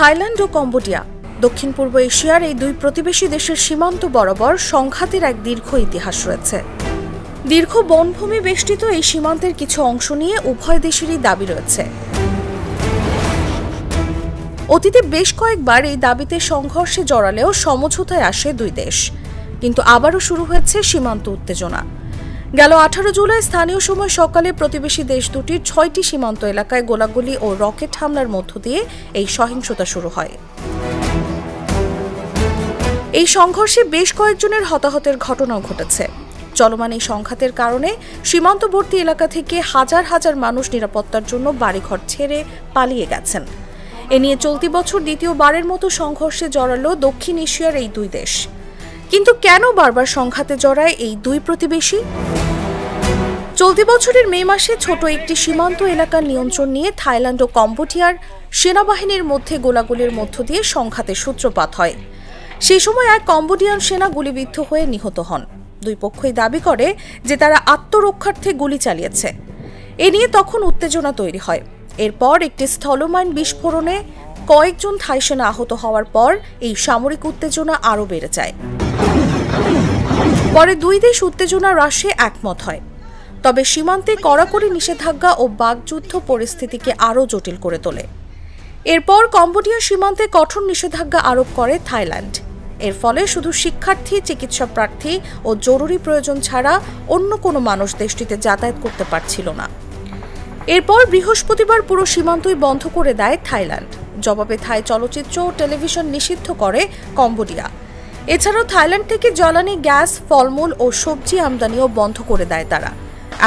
Thailand ও Cambodia দক্ষিণ পূর্ব এশিয়ার এই দুই প্রতিবেশী দেশের সীমান্ত বরাবর সংঘাতের এক দীর্ঘ ইতিহাস রয়েছে। দীর্ঘ বনভূমি বেষ্টিত এই সীমান্তের কিছু অংশ নিয়ে উভয় দেশেরই দাবি রয়েছে। অতীতে বেশ কয়েকবার এই দাবিতে সংঘর্ষে জড়ালেও সমঝোতায় আসে দুই দেশ, কিন্তু আবারও শুরু হয়েছে সীমান্ত উত্তেজনা। গেল 18 জুলাই স্থানীয় সময় সকালে প্রতিবেশী দেশ দুটির 6টি সীমান্ত এলাকায় গোলাগুলি ও রকেট হামলার মধ্য দিয়ে এই সহিংসতা শুরু হয়। এই সংঘর্ষে বেশ কয়েকজনের হতাহতের ঘটনাও ঘটেছে। চলমান এই সংঘাতের কারণে সীমান্তবর্তী এলাকা থেকে হাজার হাজার মানুষ নিরাপত্তার জন্য বাড়িঘর ছেড়ে পালিয়ে গেছেন। এ নিয়ে চলতি বছর দ্বিতীয়বারের মতো সংঘর্ষে জড়ালো দক্ষিণ এশিয়ার এই দুই দেশ। কিন্তু কেন বারবার সংঘাতে জড়ায় এই দুই প্রতিবেশী? চলতি বছরের মে মাসে ছোট একটি সীমান্ত এলাকার নিয়ন্ত্রণ নিয়ে থাইল্যান্ড ও কম্বোডিয়ার সেনাবাহিনীর মধ্যে গোলাগুলির মধ্য দিয়ে সংঘাতের সূত্রপাত হয়। সেই সময় এক কম্বোডিয়ান সেনা গুলিবিদ্ধ হয়ে নিহত হন। দুই পক্ষই দাবি করে যে তারা আত্মরক্ষার্থে গুলি চালিয়েছে। এ নিয়ে তখন উত্তেজনা তৈরি হয়। এরপর একটি স্থলমাইন বিস্ফোরণে কয়েকজন থাই সেনা আহত হওয়ার পর এই সামরিক উত্তেজনা আরও বেড়ে যায়। পরে দুই দেশ উত্তেজনা হ্রাসে একমত হয়, তবে সীমান্তে কড়াকড়ি নিষেধাজ্ঞা ও বাকযুদ্ধ পরিস্থিতিকে আরও জটিল করে তোলে। এরপর কম্বোডিয়া সীমান্তে কঠোর নিষেধাজ্ঞা আরোপ করে থাইল্যান্ড। এর ফলে শুধু শিক্ষার্থী, চিকিৎসা প্রার্থী ও জরুরি প্রয়োজন ছাড়া অন্য কোনো মানুষ দেশটিতে যাতায়াত করতে পারছিল না। এরপর বৃহস্পতিবার পুরো সীমান্তই বন্ধ করে দেয় থাইল্যান্ড। জবাবে থাই চলচ্চিত্র ও টেলিভিশন নিষিদ্ধ করে কম্বোডিয়া। এছাড়াও থাইল্যান্ড থেকে জ্বালানি গ্যাস, ফলমূল ও সবজি আমদানিও বন্ধ করে দেয় তারা।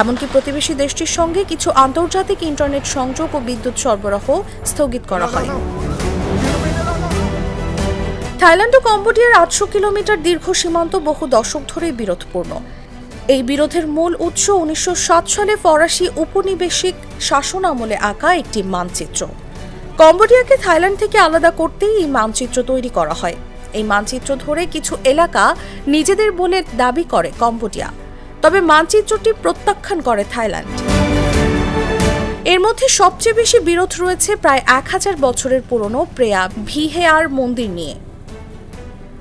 এমনকি প্রতিবেশী দেশটির সঙ্গে কিছু আন্তর্জাতিক ইন্টারনেট সংযোগ ও বিদ্যুৎ সরবরাহ স্থগিত করা হয়। থাইল্যান্ড ও কম্বোডিয়ার 800 কিলোমিটার দীর্ঘ সীমান্ত বহু দশক ধরেই বিরোধপূর্ণ। এই বিরোধের মূল উৎস 1907 সালে ফরাসি উপনিবেশিক শাসন আমলে আঁকা একটি মানচিত্র। কম্বোডিয়াকে থাইল্যান্ড থেকে আলাদা করতেই এই মানচিত্র তৈরি করা হয়। এই মানচিত্র ধরে কিছু এলাকা নিজেদের বলে দাবি করে কম্বোডিয়া, তবে মানচিত্রটি প্রত্যাখ্যান করে থাইল্যান্ড। এর মধ্যে সবচেয়ে বেশি বিরোধ রয়েছে প্রায় 1000 বছরের পুরনো প্রেয়া ভিহেয়ার মন্দির নিয়ে।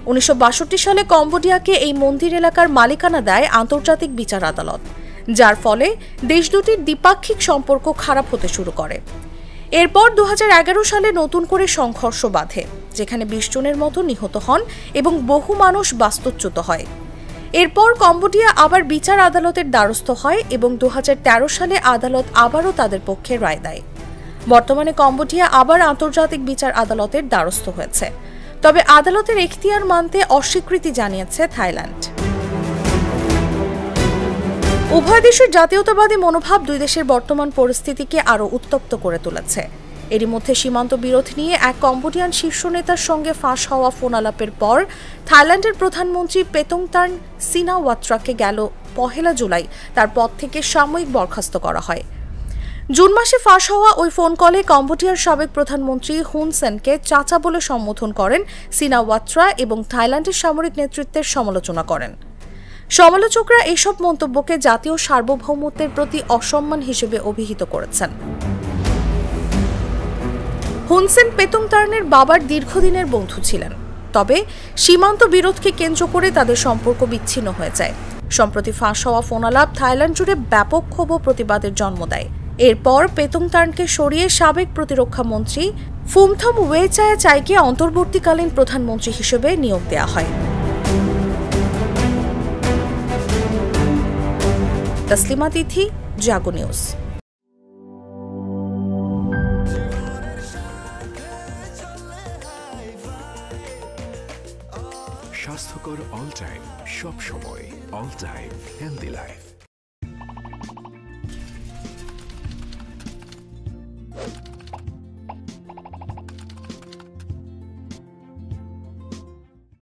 1962 সালে কম্বোডিয়াকে এই মন্দির এলাকার মালিকানা দেয় আন্তর্জাতিক বিচার আদালত, যার ফলে দেশ দুটির দ্বিপাক্ষিক সম্পর্ক খারাপ হতে শুরু করে। এরপর 2011 সালে নতুন করে সংঘর্ষ বাধে, যেখানে 20 জনের মতো নিহত হন এবং বহু মানুষ বাস্তুচ্যুত হয়। এরপর কম্বোডিয়া আবার বিচার আদালতের দ্বারস্থ হয় এবং 2013 সালে আদালত আবারও তাদের পক্ষে রায় দেয়। বর্তমানে কম্বোডিয়া আবার আন্তর্জাতিক বিচার আদালতের দ্বারস্থ হয়েছে, তবে আদালতের এখতিয়ার মানতে অস্বীকৃতি জানিয়েছে থাইল্যান্ড। উভয় দেশের জাতীয়তাবাদী মনোভাব দুই দেশের বর্তমান পরিস্থিতিকে আরও উত্তপ্ত করে তুলেছে। এরই মধ্যে সীমান্ত বিরোধ নিয়ে এক কম্বোডিয়ান শীর্ষ নেতার সঙ্গে ফাঁস হওয়া ফোন আলাপের পর থাইল্যান্ডের প্রধানমন্ত্রী পেতোংতার্ন সিনাওয়াত্রাকে গেল 1 জুলাই তার পদ থেকে সাময়িক বরখাস্ত করা হয়। জুন মাসে ফাঁস হওয়া ওই ফোন কলে কম্বোডিয়ার সাবেক প্রধানমন্ত্রী হুন সেনকে চাচা বলে সম্বোধন করেন সিনাওয়াত্রা এবং থাইল্যান্ডের সামরিক নেতৃত্বের সমালোচনা করেন। সমালোচকরা এসব মন্তব্যকে জাতীয় সার্বভৌমত্বের প্রতি অসম্মান হিসেবে অভিহিত করেছেন। হুন সেন পেতোংতার্নের বাবার দীর্ঘদিনের বন্ধু ছিলেন, তবে সীমান্ত বিরোধকে কেন্দ্র করে তাদের সম্পর্ক বিচ্ছিন্ন হয়ে যায়। সম্প্রতি ফাঁস হওয়া ফোনালাপ থাইল্যান্ড জুড়ে ব্যাপক ক্ষোভ ও প্রতিবাদের জন্ম দেয়। এরপর পেতোংতার্নকে সরিয়ে সাবেক প্রতিরক্ষা মন্ত্রী ফুমথম ওয়েচায়াচাইকে অন্তর্বর্তীকালীন প্রধানমন্ত্রী হিসেবে নিয়োগ দেওয়া হয়। তসলিমা তিথি, জাগো নিউজ। স্বাস্থ্যকর অল টাইম, সব সময়, অল টাইম হেলদি লাইফ।